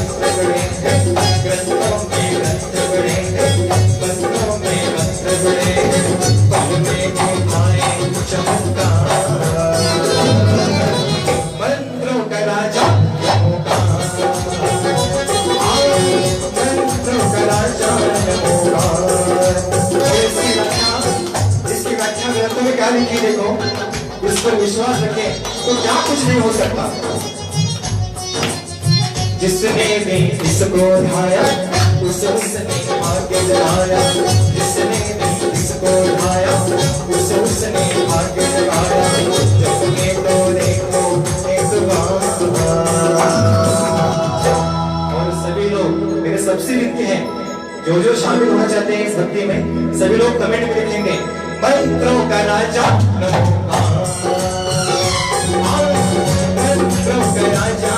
मंत्र बड़े हैं, ग्रंथों में ग्रंथ बड़े हैं, मंत्रों में मंत्र बड़े हैं, पल में दिखाए चमत्कार, मंत्रों का राजा यमोकार, मंत्रों का राजा यमोकार। इसकी व्याख्या ग्रंथों में क्या लिखी देखो, इस पर विश्वास रखें तो क्या कुछ नहीं हो सकता। जिसने भी इसको ढाया उसने भाग्य जगाया, जिसने भी इसको ढाया उसने भाग्य जगाया, जगने को देखो एक बार। और सभी लोग मेरे सबसे विनती है, जो जो शामिल होना चाहते हैं इस भक्ति में, सभी लोग कमेंट में लिखेंगे मंत्रों का राजा नमोकार, मंत्रों का राजा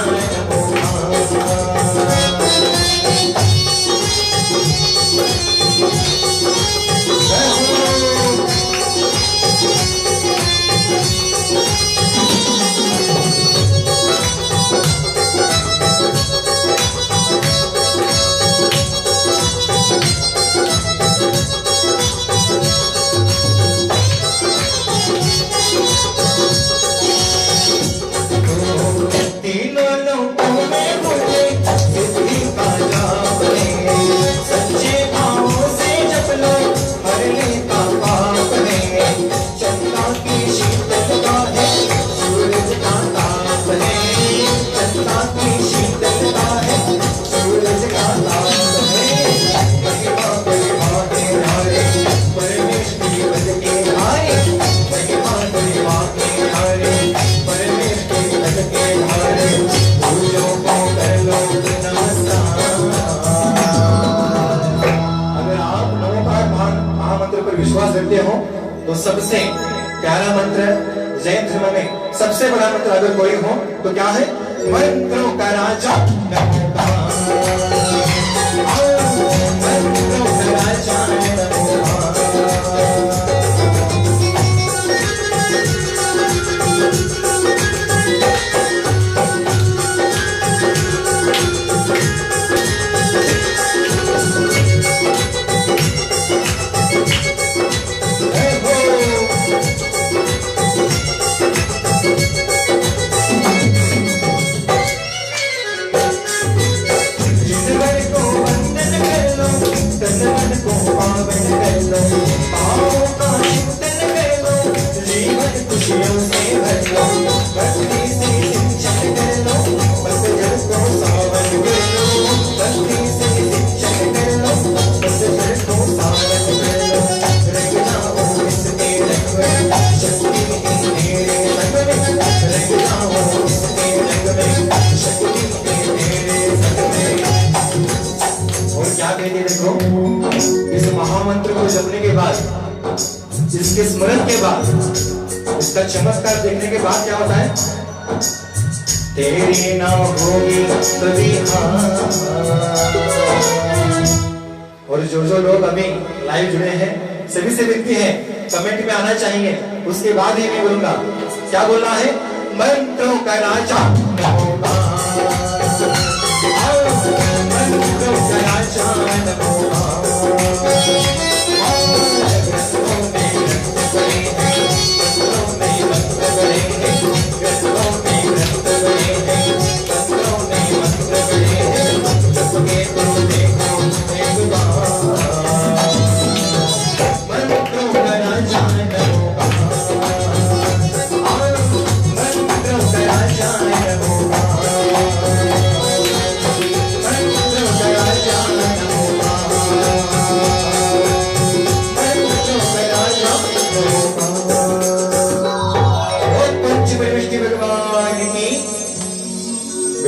हो तो सबसे प्यारा मंत्र जैन धर्म में सबसे बड़ा मंत्र अगर कोई हो तो क्या है, मंत्रों का राजा नमोकार, मंत्रों का राजा नमोकार। देखो इस महामंत्र को जपने के बाद, इसके स्मरण के बाद, इसका चमत्कार देखने के बाद क्या होता है, तेरी ना होगी कभी हाँ। और जो लोग अभी लाइव जुड़े हैं सभी से विनती है कमेंट में आना चाहिए, उसके बाद ही मैं बोलूंगा। क्या बोलना है, मंत्रों का राजा नमोकार, मंत्रों का राजा नमोकार।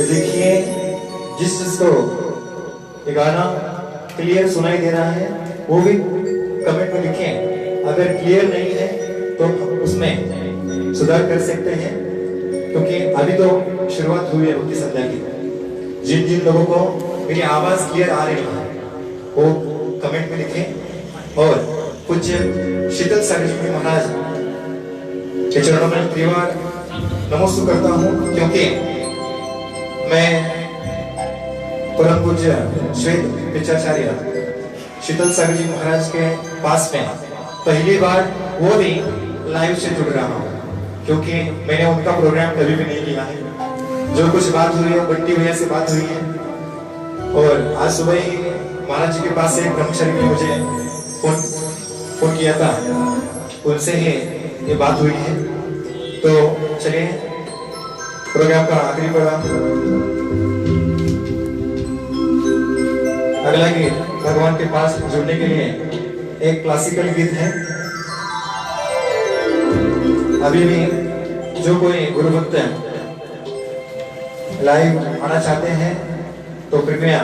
देखिए जिसको ये गाना क्लियर सुनाई दे रहा है वो भी कमेंट में लिखें, अगर क्लियर नहीं है तो उसमें सुधार कर सकते हैं, क्योंकि अभी तो शुरुआत हुई है भक्ति संध्या की। जिन लोगों को मेरी आवाज क्लियर आ रही है वो कमेंट में लिखें। और कुछ शीतल सागरी महाराज के चरणों में त्रिवार नमस्कार करता हूँ, क्योंकि मैं परम पूज्य श्वेत पिचाचार्य शीतल सागर जी महाराज के पास में पहली बार वो भी लाइव से जुड़ रहा हूँ, क्योंकि मैंने उनका प्रोग्राम कभी भी नहीं लिया है। जो कुछ बात हुई है बंटी भैया से बात हुई है, और आज सुबह ही महाराज जी के पास से एक ब्रह्मचारी ने मुझे फोन किया था, उनसे ही ये बात हुई है। तो चलिए प्रोग्राम का आखिरी प्रोग्राम, अगला गीत भगवान के पास जुड़ने के लिए एक क्लासिकल गीत है। अभी भी जो कोई गुरु भक्त लाइव आना चाहते हैं तो कृपया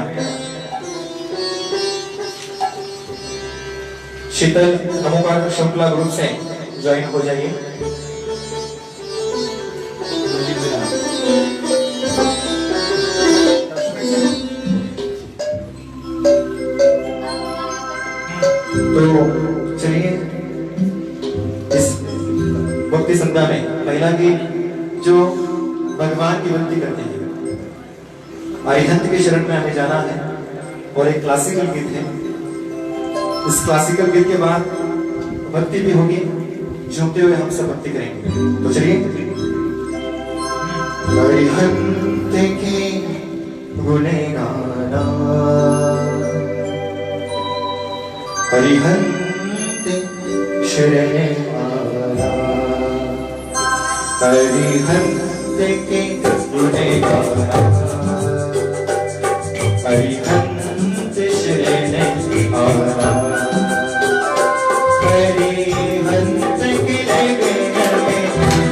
शीतल नमोकार श्रृंखला ग्रुप से ज्वाइन हो जाइए। तो चलिए इस भक्ति संध्या में पहला गीत जो भगवान की भक्ति करते हैं, अरिहंत के शरण में हमें जाना है, और एक क्लासिकल गीत है। इस क्लासिकल गीत के बाद भक्ति भी होगी, झूमते हुए हम सब भक्ति करेंगे। तो चलिए अरिहंत के गुणे गाना, अरिहंत शरण आया, अरिहंत के गुणे गाना, अरिहंत शरण आया, अरिहंत के लगे गले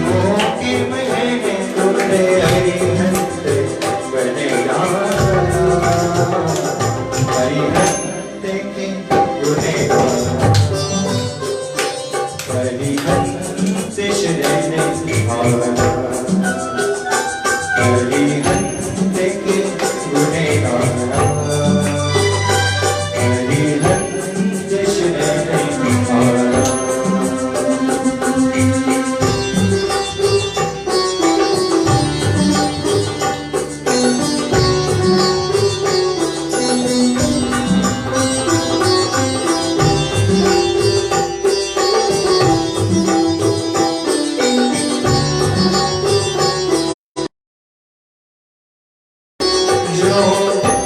मोके महने तुमने, अरिहंत बने गाना, अरिहंत के गुणे गाना, अरिहंत शरण आया, अरिहंत के गुणे गाना, अरिहंत शरण आया।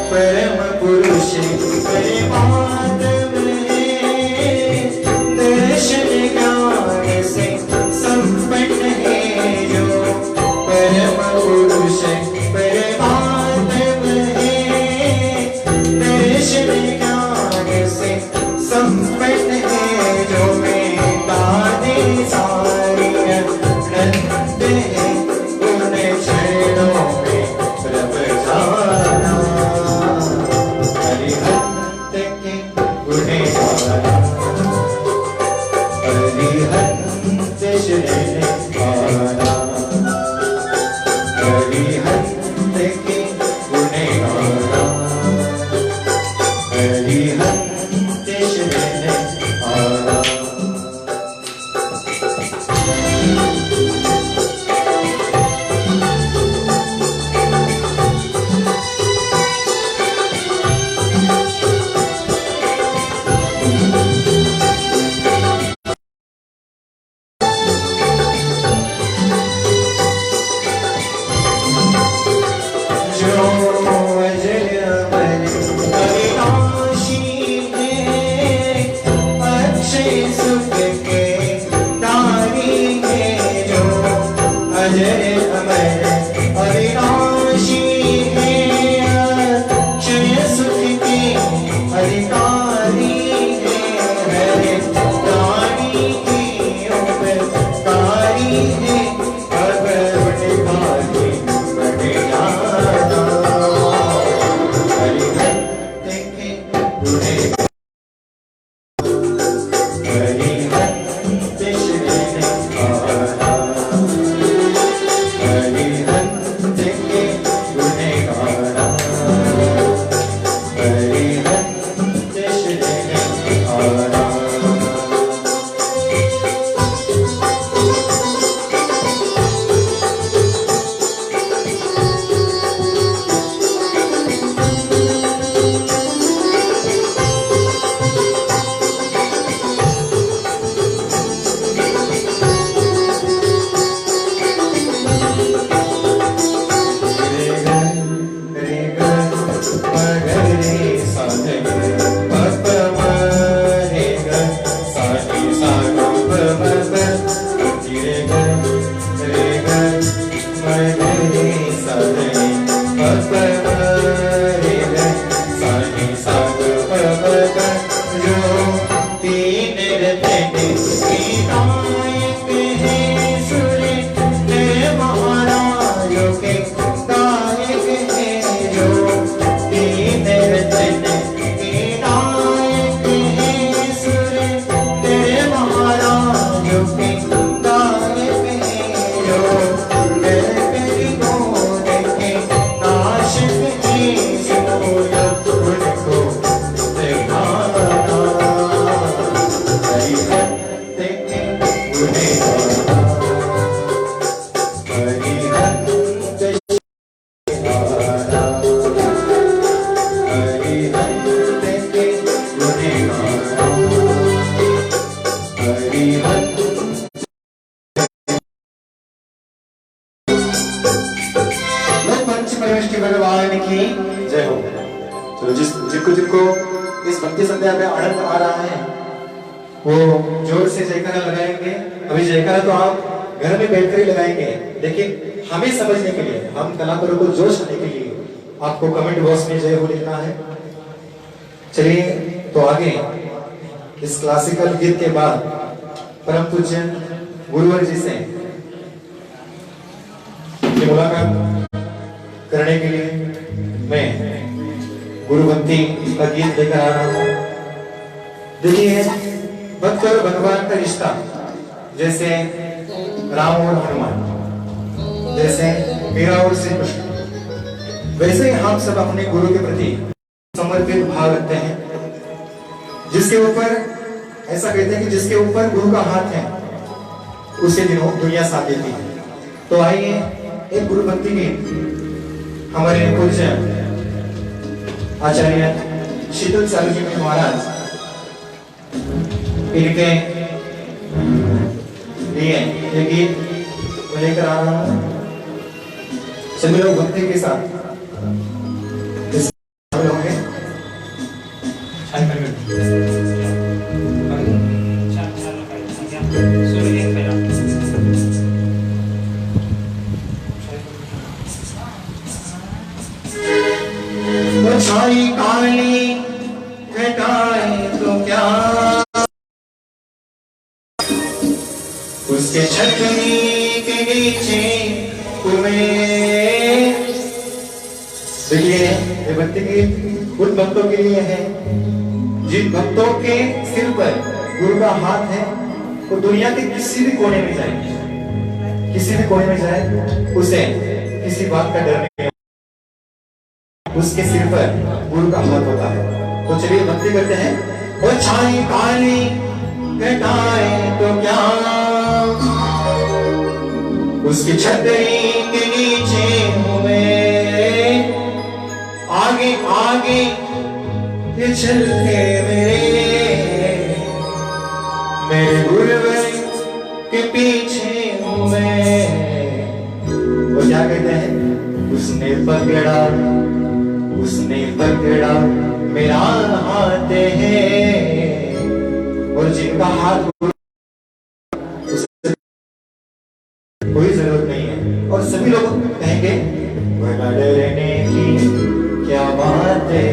परम पुरुष परमात्म है, दर्शन ज्ञान से संपन्न है। जो परम पुरुष परमात्म है, दर्शन ज्ञान से संपन्न है। जो मेरा दे सारी अनंत है, उन चरणों में प्रभ जाना, अरिहंत के रे सा रे प प म रे ग सा नी सा ग प म प रे ग रे ग म रे सा रे प प म रे ग सा नी सा ग प म प जो तीन रत्न की नायक है सुर के महाराजों के गायक है जो तीन रत्न की नायक है सुर के महाराजों के गायक है जो कहकर गोद के नाशिक है उनको दिखाना भगवान की जय हो। चलो जिनको जिनको इस भक्ति संध्या में आनंद आ रहा है वो जोर से जयकारा लगाएंगे। अभी जयकारा तो आप घर में बैठकर ही लगाएंगे, लेकिन हमें समझने के लिए, हम कलाकारों को जोश आने के लिए आपको कमेंट बॉक्स में जय हो लिखना है। चलिए तो आगे इस क्लासिकल गीत के बाद परम पूज्य गुरुवर जी से मुलाकात करने के लिए मैं गुरु भक्ति का गीत लेकर आ रहा हूं। देखिए, भक्त और भगवान का रिश्ता जैसे राम और हनुमान, जैसे मीरा और श्री कृष्ण, वैसे ही हम सब अपने गुरु के प्रति समर्पित भाव रखते हैं। जिसके ऊपर ऐसा कहते हैं कि जिसके ऊपर गुरु का हाथ है उसे दिनों दुनिया साथ देती है। तो आइए एक गुरु भक्ति गीत हमारे पूज्य आचार्य शीतल चालू जी महाराज इनके लिए ये गीत लेकर आ रहा हूं। सभी लोग भक्ति के साथ शामिल होंगे। छाई काली घटाए तो क्या उसके छतरी के नीचे तुम्हें। देखिए, ये भक्ति गीत उन भक्तों के लिए है जिन भक्तों के सिर पर गुरु का हाथ है। वो दुनिया के किसी भी कोने में जाए, किसी भी कोने में जाए, उसे किसी बात का डर नहीं, उसके सिर पर गुरु का हाथ होता है। तो चलिए भक्ति करते हैं। वो छाई काली घटाए तो क्या उसकी छतरी के नीचे हूं मैं, आगे आगे ये चलते मेरे गुरुवर के पीछे हूं मैं। वो क्या कहते हैं? उसने पकड़ा मेरा हाथ है, और जिनका हाथ कोई जरूरत नहीं है। और सभी लोग कहेंगे बड़ा डरने की क्या बात है।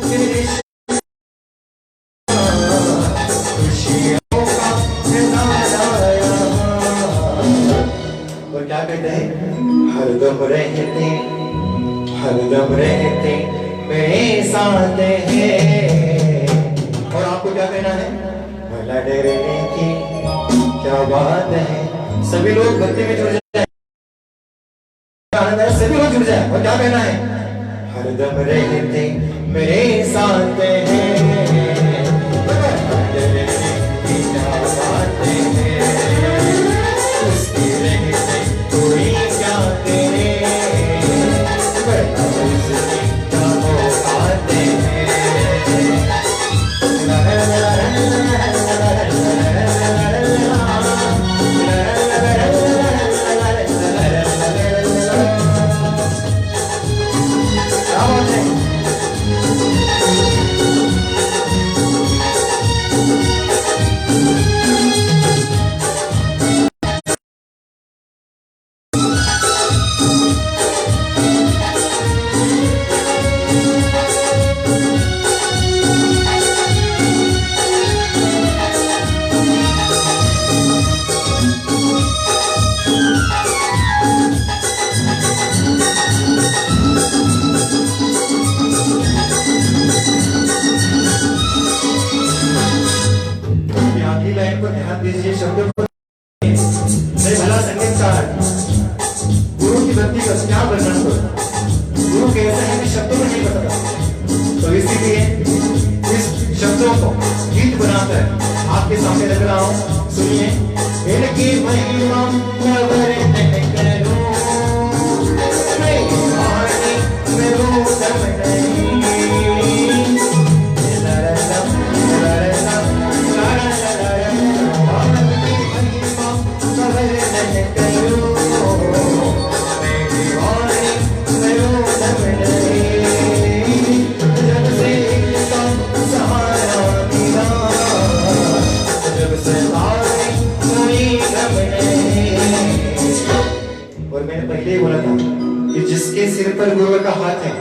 और क्या कहते हैं, हरदम रहते मेरे साथ है। और आपको क्या कहना है, भला डरने की क्या बात है। सभी लोग भक्ति में जुड़ जाए, सभी लोग जुड़ जाए। और क्या कहना है, हरदम रहते मेरे साथ है। गुरु की भक्ति का क्या वर्णन करो। गुरु कहते हैं कि शब्दों में नहीं बताता, तो इसीलिए इस शब्दों को गीत बनाकर आपके सामने लग रहा हूँ। सुनिए, इनकी महिमा बोला था कि जिसके सिर पर गुरु का हाथ है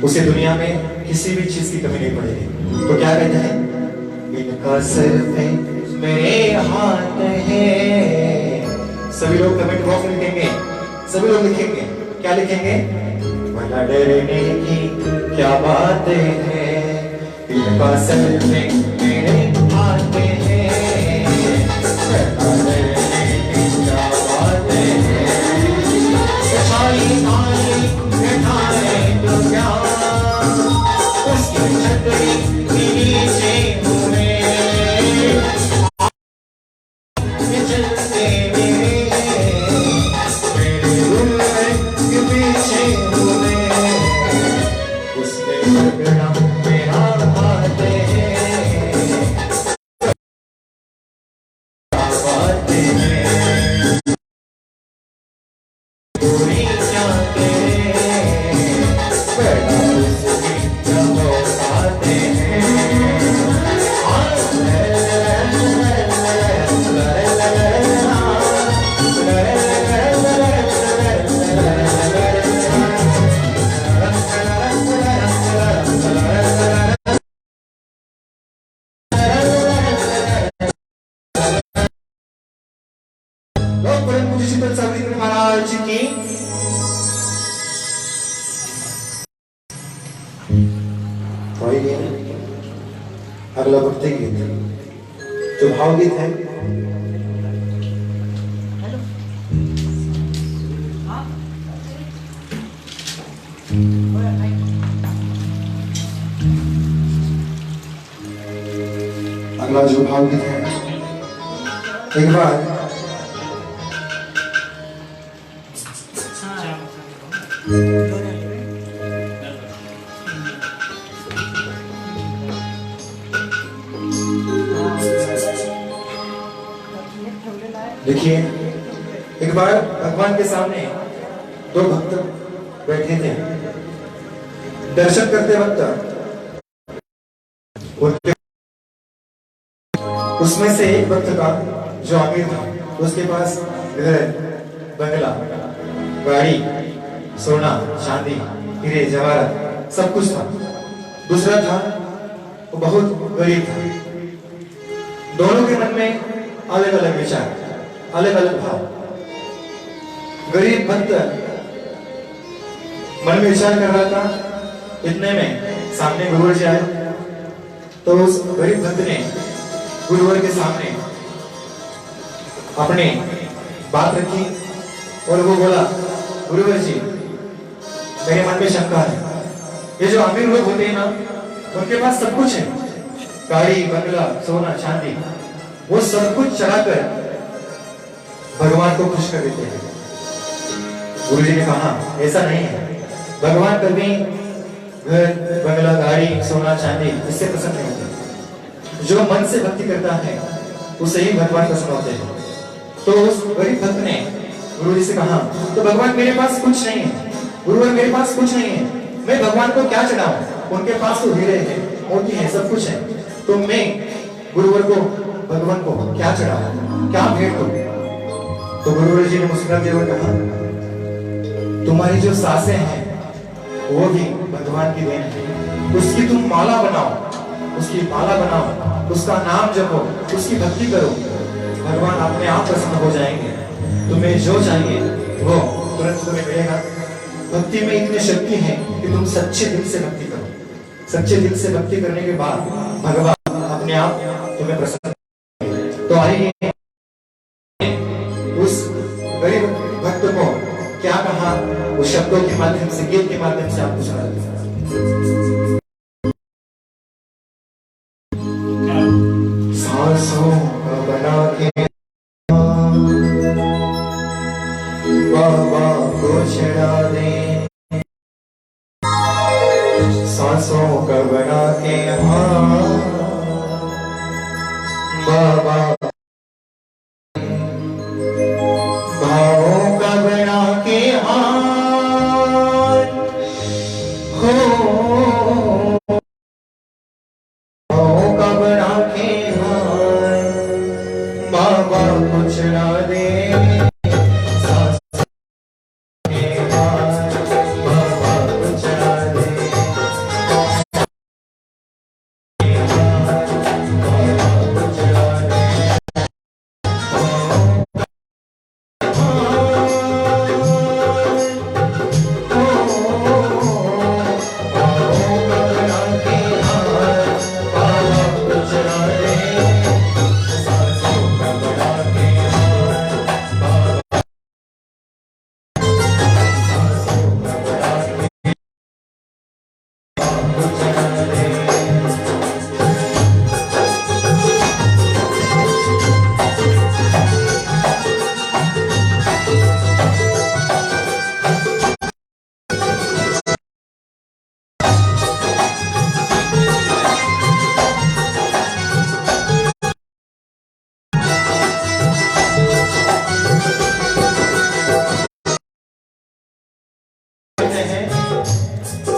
उसे दुनिया में किसी भी चीज की कमी नहीं पड़ेगी। तो क्या कहते हैं, इनका सिर पे मेरे हाथ है। सभी लोग कमेंट बॉक्स में लिखेंगे, सभी लोग लिखेंगे, क्या लिखेंगे, भला डरने की क्या बात है, इनका सिर पे मेरे हाथ है। महाराज की अगला भक्ति गीत जो भावगीत है, अगला जो भावगीत है, एक बार देखिए, एक बार भगवान के सामने दो भक्त बैठे थे। दर्शन करते वक्त उसमें से एक भक्त का जो अमीर था, उसके पास घर, बंगला, गाड़ी, सोना, चांदी, हीरे जवाहरात सब कुछ था। दूसरा था वो बहुत गरीब था। दोनों के मन में अलग अलग विचार, अलग अलग भाव। गरीब भक्त मन में विचार कर रहा था, इतने में सामने गुरुवर जी आए। तो उस गरीब भक्त ने गुरुवर के सामने अपने बात रखी और वो बोला, गुरुवर जी मेरे मन में शंका है, ये जो अमीर लोग होते हैं ना, उनके पास सब कुछ है, गाड़ी बंगला सोना चांदी, वो सब कुछ चढ़ाकर भगवान को खुश कर देते हैं। गुरुजी ने कहा ऐसा नहीं है, भगवान कभी घर बंगला गाड़ी सोना चांदी इससे पसंद नहीं होते, जो मन से भक्ति करता है उसे ही भगवान पसंद होते हैं। तो उस गरीब भक्त ने गुरुजी से कहा, तो भगवान मेरे पास कुछ नहीं है, गुरुवर मेरे पास कुछ नहीं है, मैं भगवान को क्या चढ़ाऊं? उनके पास तो हीरे हैं, मोती है, सब कुछ है, तो मैं गुरुवर को भगवान को क्या चढ़ाऊं, क्या भेंट दूं? तो गुरुवर जी ने मुस्कुराते हुए कहा, तुम्हारी जो सांसें हैं वो भी भगवान की देन है, उसकी तुम माला बनाओ, उसकी माला बनाओ, उसका नाम जपो, उसकी भक्ति करो, भगवान अपने आप प्रसन्न हो जाएंगे। तुम्हें जो चाहिए वो तुरंत तुम्हें मिलेगा। भक्ति में इतनी शक्ति है कि तुम सच्चे दिल से भक्ति करो, सच्चे दिल से भक्ति करने के बाद भगवान अपने आप तुम्हें प्रसन्न। तो आइए उस गरीब भक्त को क्या कहा, उस शब्दों के माध्यम से, गीत के माध्यम से आपको सुना देते हैं। सांसों का बना के बाबा को छड़ा दे, सांसों का बना के बाबा, भावों का बना के हो, भावों का बना के बाबा को छड़ा दे।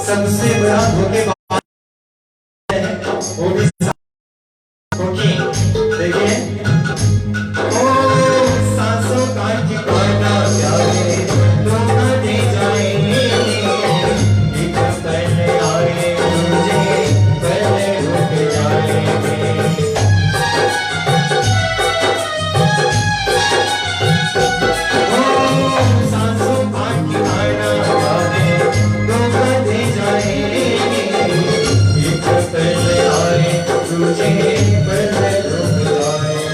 सबसे बड़ा धोखेबाज है वो भी, देखिए ओ सांसों का ठिकाना क्या है, धोखा दे जाएंगे, पहले आए मुझे पहले रुक जाएंगे। सांसों का ठिकाना क्या है, धोखा दे जाएंगे, पहले आए तुझे पहले रुक जाएंगे।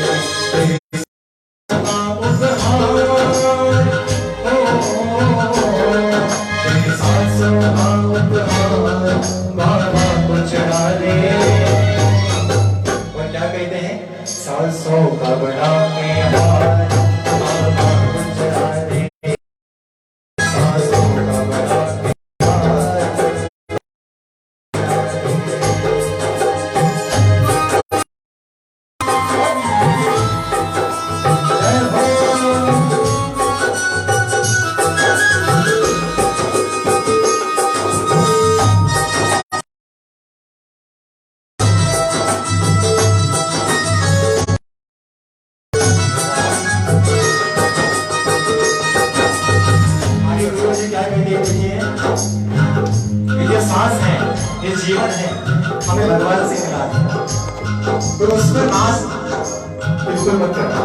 और क्या कहते हैं, सांसों का बना के हाथ बाबा को चढ़ा दे, सांसों का बना के भगवान है, हमें भगवान से मिला है, तो उस पर नाज बिल्कुल मत करना।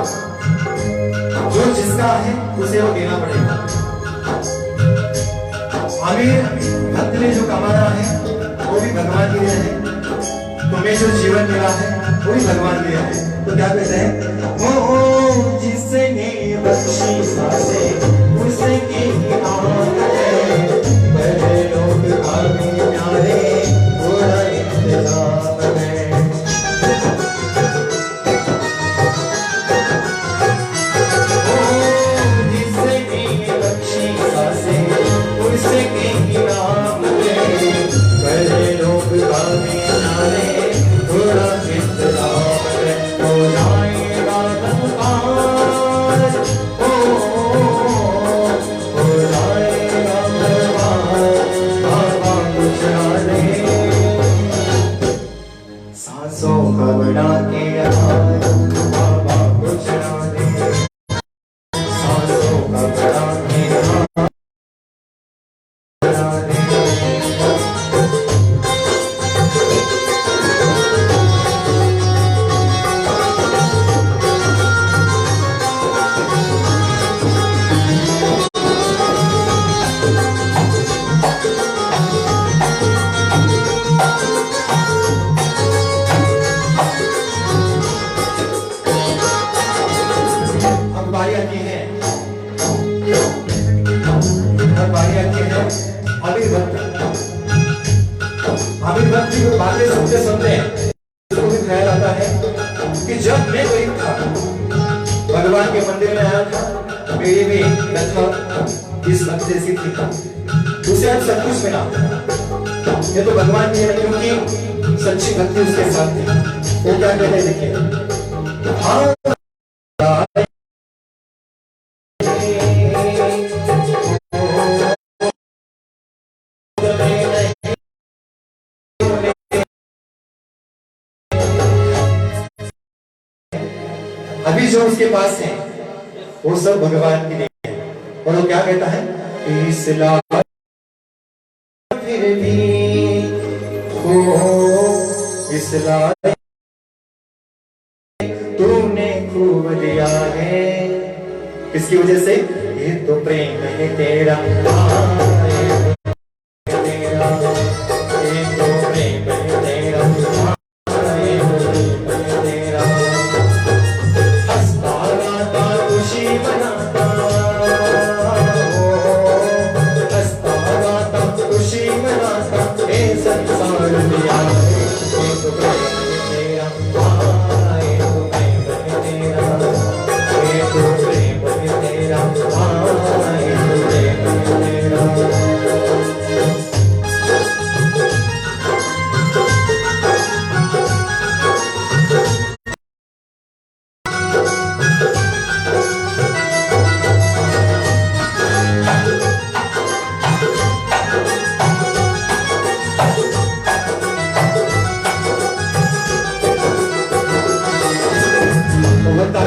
जो जिसका है उसे वो देना पड़ेगा। हमें भक्त ने जो कमाया है वो भी भगवान के लिए है, तुम्हें जो जीवन मिला है वो भी भगवान के लिए है। तो क्या कहते हैं, ओ जिसने बख्शी सांसें उसके नाम है, बड़े लोग काफी प्यारे थोड़ा इंतजाम है। ओ जिसने बख्शी सांसें उसके नाम है, बड़े लोग काफी प्यारे थोड़ा इंतजाम है। हो जाएगा सांसों का बड़ा के बाबा कुछ ना दे, सांसों का बड़ा के आमिर भक्त की बातें सुनते सुनते इसको भी ख्याल आता है कि जब मैं कोई था भगवान के मंदिर में आया था, मेरी भी लता इस भक्त जैसी थी, उसे आज सब कुछ मिला। ये तो भगवान की है, क्योंकि सच्ची भक्ति उसके साथ थी। वो क्या कहते हैं देखिए, हाँ अभी जो उसके पास है वो सब भगवान की देन है। और वो क्या कहता है, इस लाल फिर भी हो, इस लाल तूने खूब दिया है, किसकी वजह से, ये तो प्रेम है तेरा,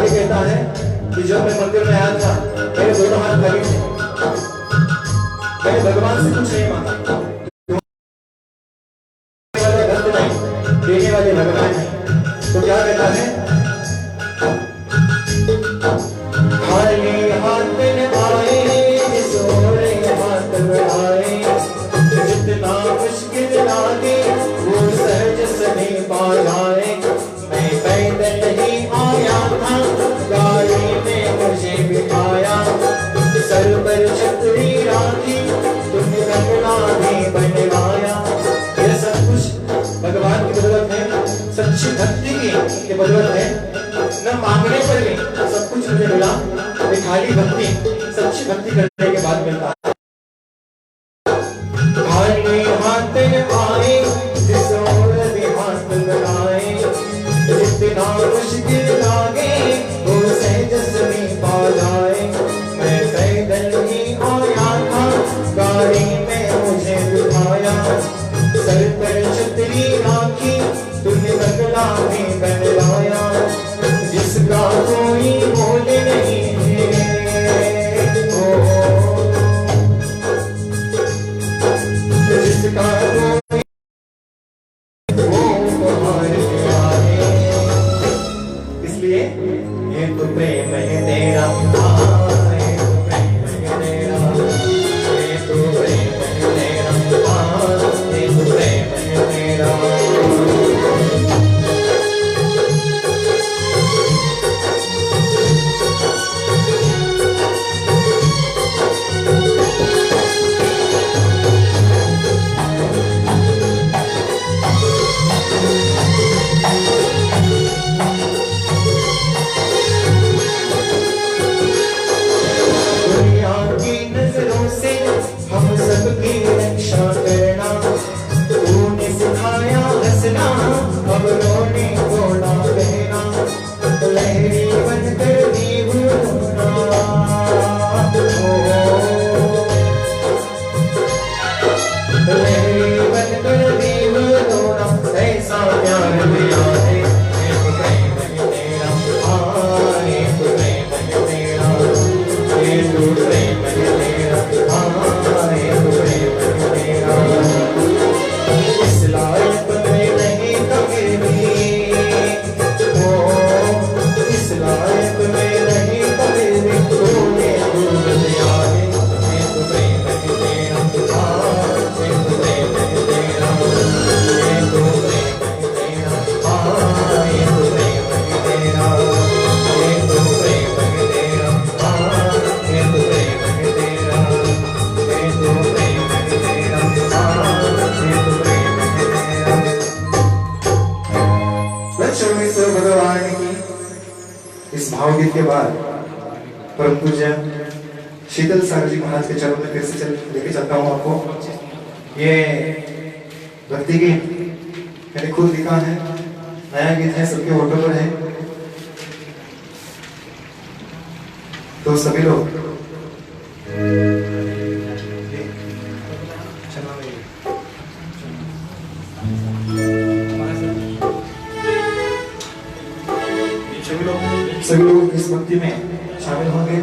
कहता है कि जब मैं मंदिर में आया था मेरे दोनों हाथ खाली थे, मैंने भगवान से कुछ नहीं मांगा, भक्त नहीं, देने वाले भगवान नहीं। तो क्या कहता है, खाली हाथ आए सोरे हाथ बढ़ाए, जितना मुश्किल लागे वो सहज सही पा जाए। मैं पैदल ही आया था, गाड़ी में मुझे बिठाया, सर पर छतरी राखी, तुमने रंगना भी बनवाया। ये सब कुछ भगवान की बदौलत है, सच्ची भक्ति की बदौलत है। न मांगने पर भी सब कुछ मुझे मिला, खाली भक्ति, सच्ची भक्ति करने के बाद मिलता है। खाली हाथ आए जिस ओर भी हाथ लगाए, जितना मुश्किल लागे वो सहज सही पा जाए। मैं पैदल ही आया था, गाड़ी में मुझे बिठाया, सर पर छतरी राखी, तुमने बगला भी बनवाया। जिसका कोई मोल नहीं है, जिसका भावगीत के बाद परम पूज्य शीतल सागर जी महाराज के चरणों में फिर से लेके चलता हूँ आपको। ये भक्ति गीत मैंने खुद लिखा है, नया गीत है, सबके ऑटो पर है, तो सभी लोग सभी लोग इस भक्ति में शामिल होंगे।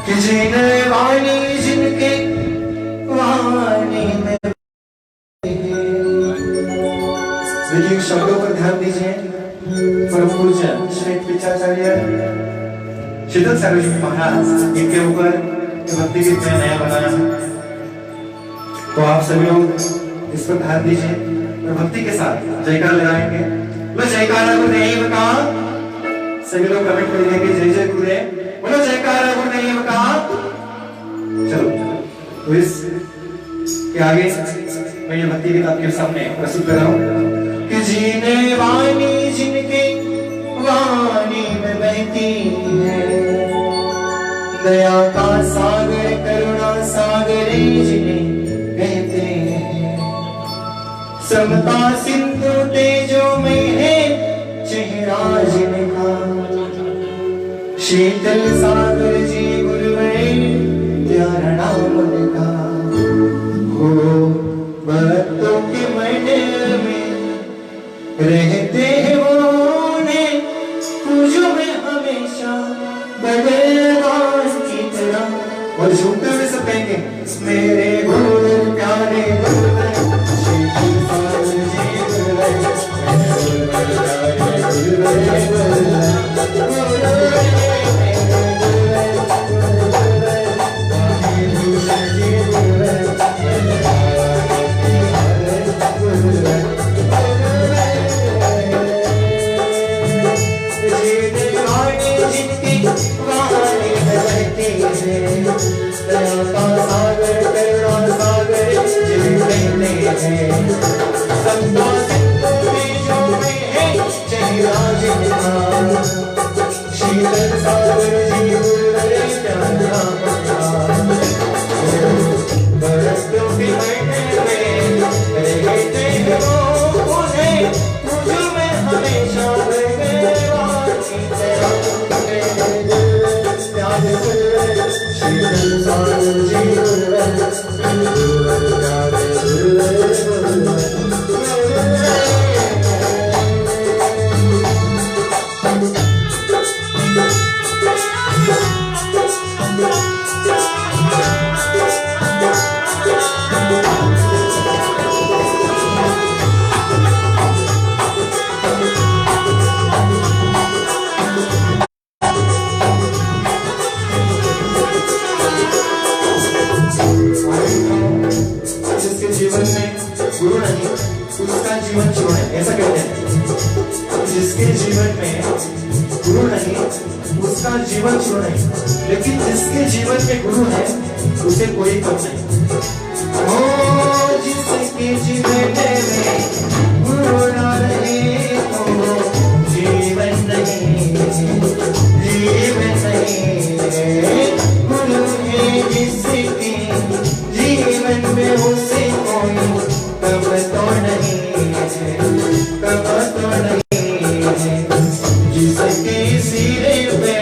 कि जीने वाली जिनके वाणी में देखिए शब्दों पर ध्यान दीजिए। परम पूज्य श्री पिचाचार्य शीतल सागर जी महाराज इनके ऊपर भक्ति गीत में नया बनाया है, तो आप सभी लोग इस पर ध्यान दीजिए और भक्ति के साथ जयकार लगाएंगे। बोलो जयकारा गुरुदेव का। सभी लोग कमेंट में लिखेंगे जय जय गुरुदेव, बोलो जयकारा गुरुदेव का। चलो तो इस के आगे मैं ये भक्ति गीत आपके सामने प्रस्तुत कर रहा हूँ कि जीने वाणी जिनके वाणी में बहती है, दया का सागर करुणा सागर जिन्हें कहते हैं, समता सिंधु तेजो में है चेहरा जिनका, शीतल सागर जी गुरुवरे प्यारा नाम उनका। हो भक्तों के मन में रहते हैं वो ने, पूजो में हमेशा बदलवास की तरह। और झूमते हुए सब कहेंगे मेरे गुरु प्यारे गुरुवर शीतल सागर जी गुरुवर, लेकिन जिसके जीवन में गुरु है उसे कोई कम नहीं। ओ जिसके जीवन में गुरु ना रहे तो जीवन नहीं, जीवन नहीं। गुरु है जिसके जीवन में उसे कोई कम तो नहीं, कम तो नहीं। जिसके सिरे पे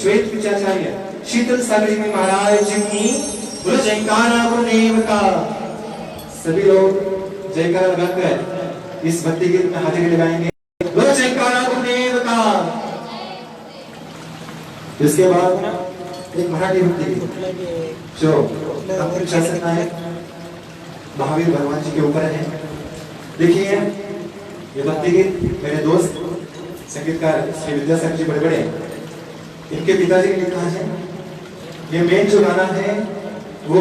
श्वेत विचाराचार्य शीतल सागरी में महाराज की बोलो जयकारा गुरुदेव का। सभी लोग जयकारा लगाकर इस भक्ति गीत में हाजिरी लगाएंगे। बोलो जयकारा गुरुदेव का। इसके बाद एक मराठी भक्ति गीत जो अंतर शासन नायक महावीर भगवान जी के ऊपर है। देखिए ये भक्ति गीत मेरे दोस्त संगीतकार श्री विद्यासागर जी बड़े इनके पिताजी ने लिखा है। ये मेन जो गाना है वो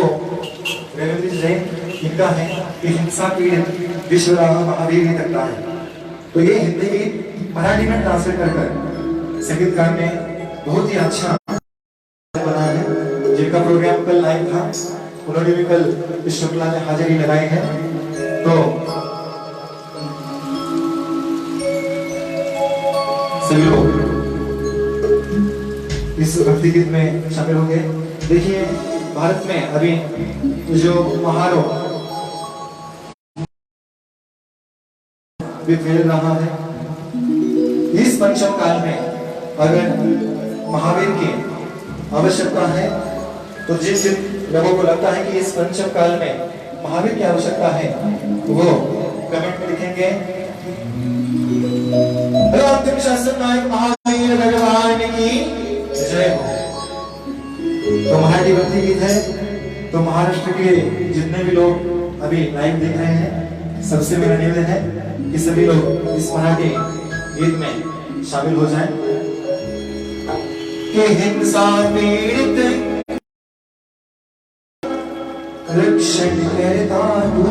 रविंद्र जैन इनका है कि हिंसा पीड़ित विश्व राह महावीर ने तकता है। तो ये हिंदी गीत मराठी में ट्रांसलेट कर संगीतकार ने बहुत ही अच्छा बना है। जिनका प्रोग्राम कल लाइव था उन्होंने भी कल इस श्रृंखला में हाजिरी लगाई है। तो सभी लोग इस भक्ति गीत में शामिल होंगे। देखिए भारत में अभी जो महारोग भी फैल रहा है, इस पंचम काल में अगर महावीर की आवश्यकता है तो जिन जिन लोगों को लगता है कि इस पंचम काल में महावीर की आवश्यकता है वो कमेंट में लिखेंगे। अंतिम शासन नायक महावीर भगवान की जय हो। तो मराठी भक्ति गीत है। तो महाराष्ट्र के जितने भी लोग अभी लाइव देख रहे हैं सबसे मेरा निवेदन है कि सभी लोग इस मराठी गीत में शामिल हो जाएं। कि हिंसा पीड़ित रक्षण करता तू,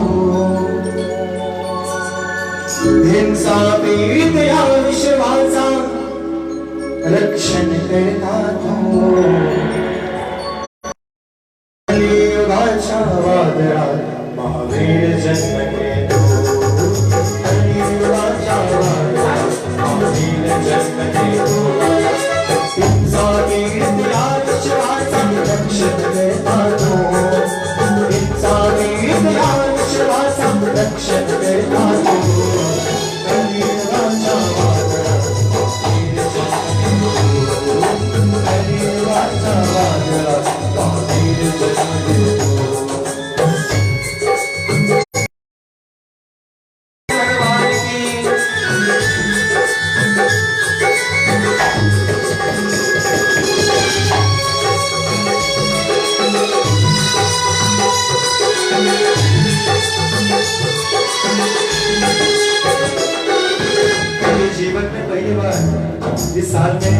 हिंसा पीड़ित या विश्वासा रक्षण करता तू। महावीर जन्म के दो, महावीर जन्म के दो। हिंसा पीड़ित या विश्वासा रक्षण करता तू, हिंसा पीड़ित या विश्वासा रक्षण करता तू। जीवन में पहली बार इस साल में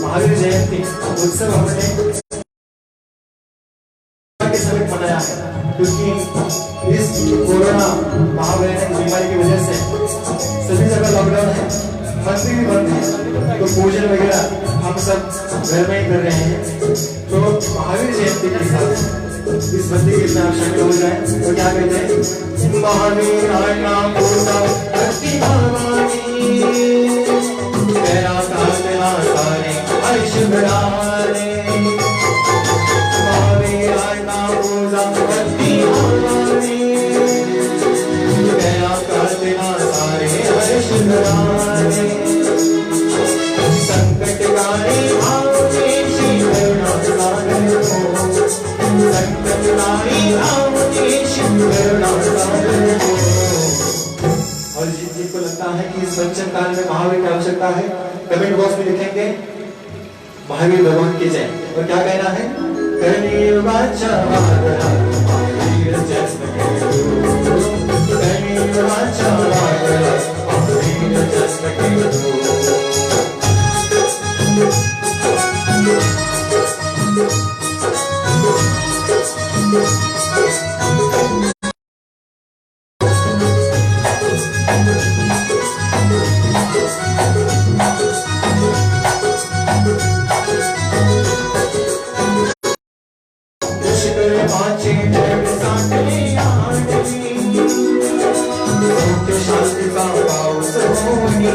महावीर जयंती उत्सव हमने के समेत मनाया है, क्योंकि इस कोरोना महामारी की बीमारी की वजह से सभी जगह लॉकडाउन है, मंदिर भी बंद है। तो पूजन वगैरह हम सब घर में ही कर रहे हैं। तो महावीर जयंती के साथ इस बंदी के साथ शामिल हो जाए। तो क्या कहते हैं, महावीर नाम बोलता भक्ति भवानी तेरा कास्तेला सारे अर्श बड़ारे। महावीर नाम बोलता भक्ति भवानी तेरा कास्तेला सारे अर्श बड़ारे। संकट गाने आवते शिवना सागर हो, संकट गाने आवते शिवना सागर हो। और जिनको लगता है कि इस पंचम काल में महावीर की आवश्यकता है, कमेंट बॉक्स में लिखेंगे महावीर भगवान की जय। और क्या कहना है, करनी वाचा वादरा महावीर जन्म के दो, करनी वाचा वादरा महावीर जन्म के दो। शांति का पाउस होनी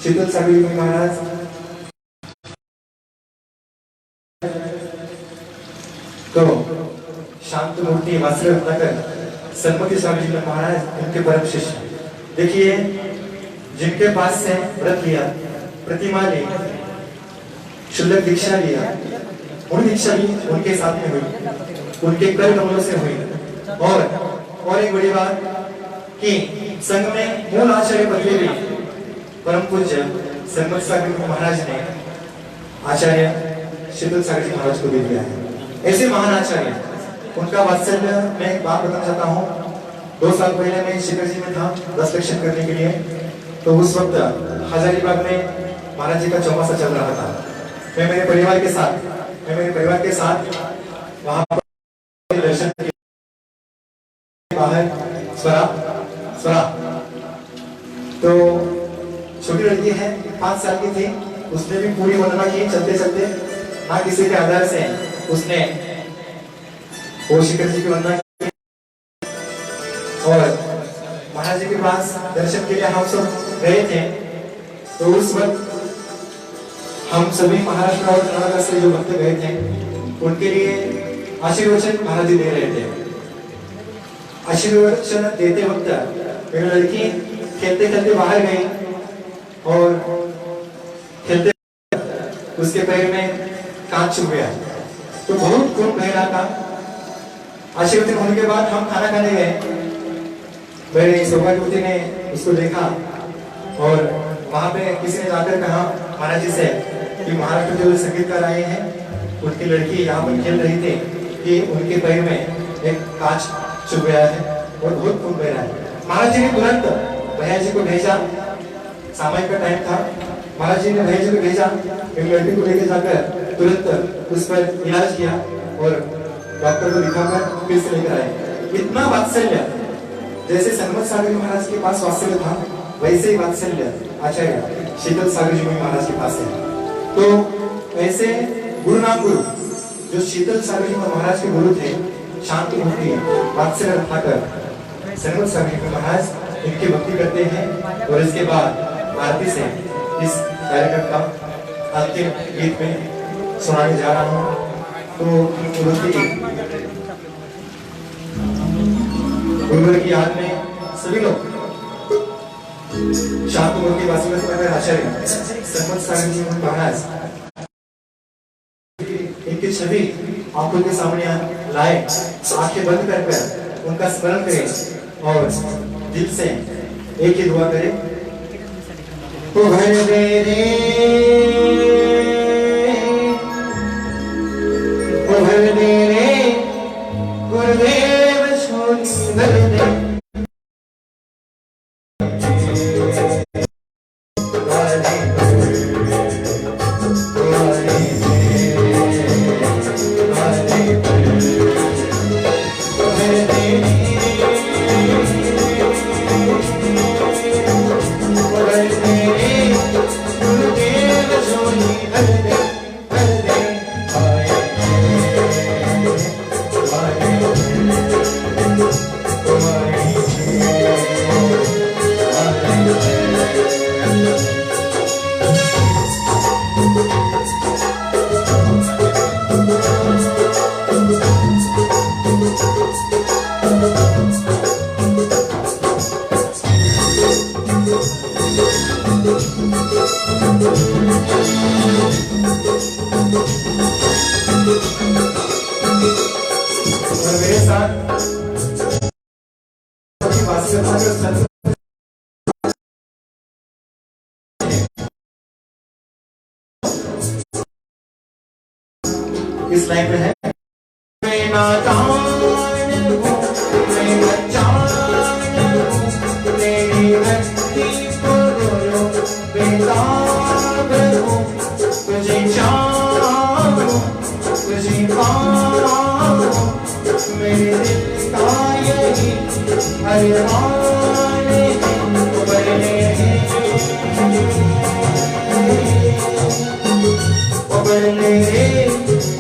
शीतल सागर जी महाराज तो शांत मूर्ति वासुदेव नगर सन्मति स्वामी जी महाराज उनके परम शिष्य। देखिए जिनके पास से व्रत लिया, प्रतिमा ली, शुल्लक दीक्षा लिया, उन दीक्षा भी उनके साथ में हुई, उनके कर कमलों से हुई। और एक बड़ी बात कि संघ में मूल आचार्य पदवी भी परम पूज्य सन्मति सागर महाराज ने आचार्य शीतल सागर जी महाराज को दे दिया है। ऐसे महान आचार्य, उनका वात्सल्य मैं एक बात बताना चाहता हूँ। 2 साल पहले मैं शिखर जी में था 10 लक्षण करने के लिए, तो उस वक्त हजारीबाग में महाराज जी का चौमासा चल रहा था। मैं मेरे परिवार के साथ वहां पर दर्शन के बाहर स्वरा तो छोटी लड़की है 5 साल की थी, उसने भी पूरी वंदना की चलते चलते, ना किसी के आधार से उसने वो शिखर जी की वंदना की। और महाराज जी के पास दर्शन के लिए हम सब गए थे, तो उस वक्त हम सभी महाराष्ट्र और कर्नाटक से जो भक्त गए थे उनके लिए आशीर्वचन महाराज जी दे रहे थे। आशीर्वचन देते वक्त मेरी लड़की खेलते खेलते बाहर गई और खेलते उसके पैर में कांच चुभ गया, तो बहुत खून बह रहा था। आशीर्वचन होने के बाद हम खाना खाने गए, मेरे सौभाग्यवती ने उसको देखा और वहां पे किसी ने जाकर कहा महाराज जी से कि महाराष्ट्र जो संगीतकार आए हैं उनकी लड़की यहाँ पर खेल रही थी कि उनके पैर में एक कांच चुभ गया है और बहुत खून बह रहा है। महाराज जी ने तुरंत भैया जी को भेजा, सामाई का टाइम था, महाराज जी ने भैया जी को भेजा, एक लड़की को लेकर जाकर तुरंत उस पर इलाज किया और डॉक्टर को दिखाकर फिर से लेकर आए। इतना वात्सल्य, जैसे सन्मति सागर जी महाराज के पास वात्सल्य था, वैसे ही वात्सल्य आचार्य शीतल सागर जी महाराज के पास है। तो ऐसे गुरु नाम गुरु जो शीतल सागर जी महाराज के गुरु थे, शांति मूर्ति वात्सल्य रखाकर सन्मति सागर जी महाराज इनकी भक्ति करते हैं। और इसके बाद आरती से इस कार्यक्रम का अंतिम गीत में सुनाने जा रहा हूँ। तो गुरुवर की याद में सभी लोग शांत मूर्ति वासुदेव आचार्य सन्मति सागर जी महाराज इनकी छवि आंखों के सामने लाए, आंखें बंद कर उनका स्मरण करें और दिल से एक ही दुआ करें। तो भर दे रे, तो भर दे रे गुरुदेव छोटी भर दे। मेरे साथ इस लाइन में है, मैं नादान हूँ, मैं अनजान हूँ, तेरी भक्ति को बोलो बेताब हूँ, तुझे जानूं, तुझे पाऊं, मेरे दिल का यही अरमान है, बरने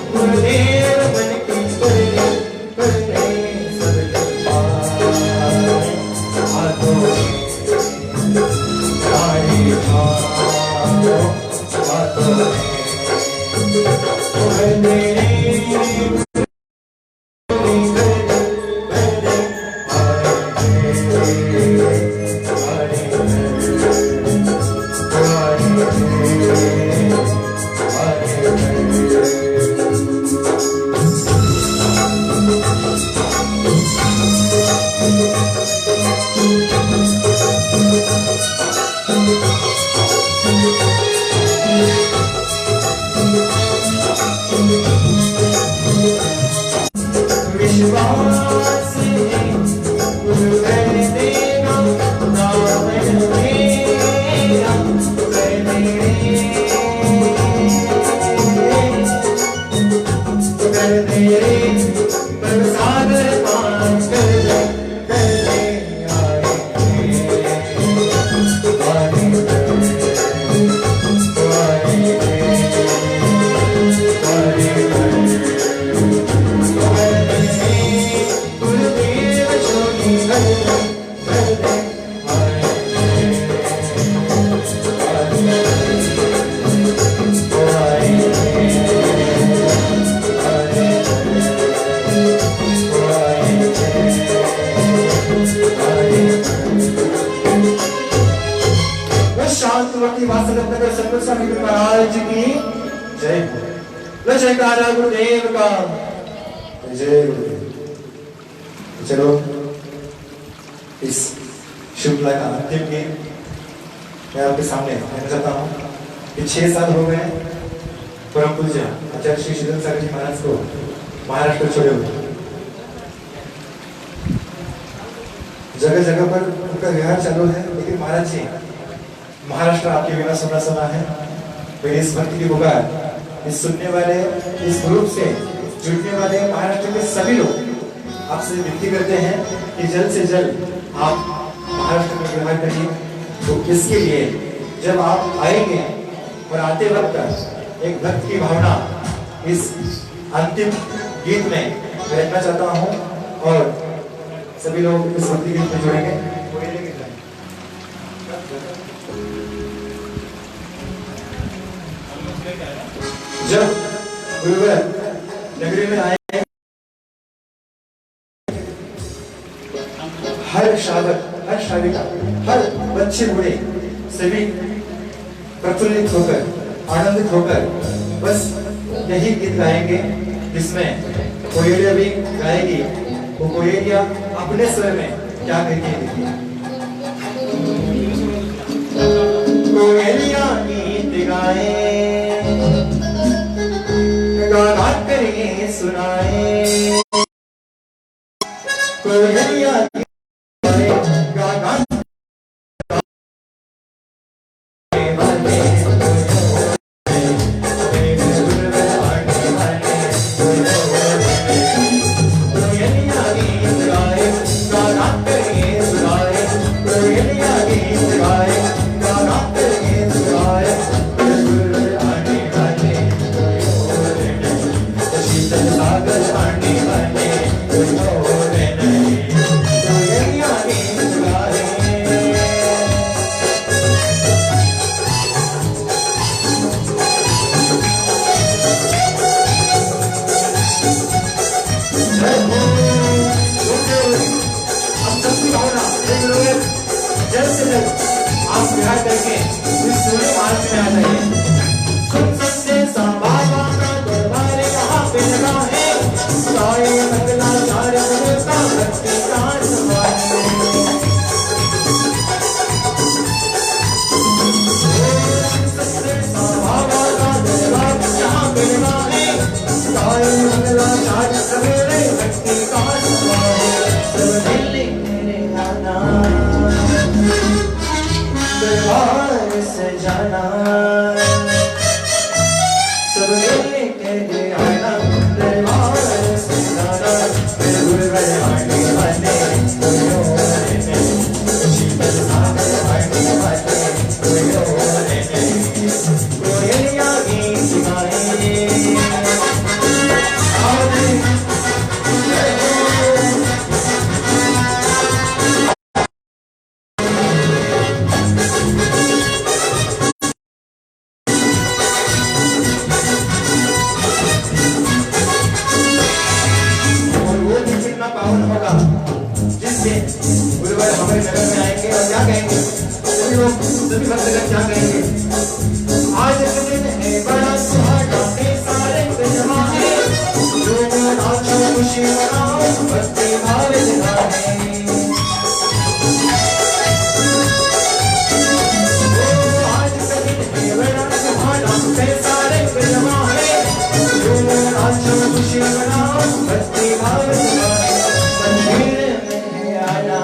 गुरुदेव बन के बरने सब हाथों में जयकारा गुरुदेव का जय गुरुदेव। चलो इस श्रृंखला का अंतिम गीत मैं आपके सामने कहना चाहता हूँ कि 6 साल हो गए परम पूज्य आचार्य श्री श्रीधर सागर जी महाराज को महाराष्ट्र छोड़े हुए। जगह जगह पर उनका विहार चालू है, लेकिन महाराज जी महाराष्ट्र आपके बिना सुना सुना है। मेरी इस भक्ति की पुकार इस सुनने वाले, इस ग्रुप से जुड़ने वाले महाराष्ट्र के सभी लोग आपसे विनती करते हैं कि जल्द से जल्द आप महाराष्ट्र में विहार करिए। तो इसके लिए जब आप आएंगे और आते वक्त एक भक्त की भावना इस अंतिम गीत में मैं रखना चाहता हूँ और सभी लोग इस भक्ति गीत में जुड़ेंगे। जब गुरुवर नगरी में आए, हर शावक, हर शाविका, हर बच्चे बूढ़े सभी प्रफुल्लित होकर, आनंदित होकर बस यही गीत गाएंगे जिसमें कोयलिया भी गाएगी। वो कोयलिया अपने स्वर में क्या कहती है, कोयलिया गीत गाए, गाना करिए सुनाए, कोयलिया गाना क्या कहेंगे सभी लोग, सभी भक्तगण क्या कहेंगे? आज के दिन है बड़ा सुहाना, सारे जमा है, जो नाचो खुशी मनाओ, भक्ति भाव दिखाए। आज के दिन है बड़ा सुहाना, सारे जमा है, जो नाचो खुशी मनाओ, भक्ति भाव दिखाए। मंदिर में आना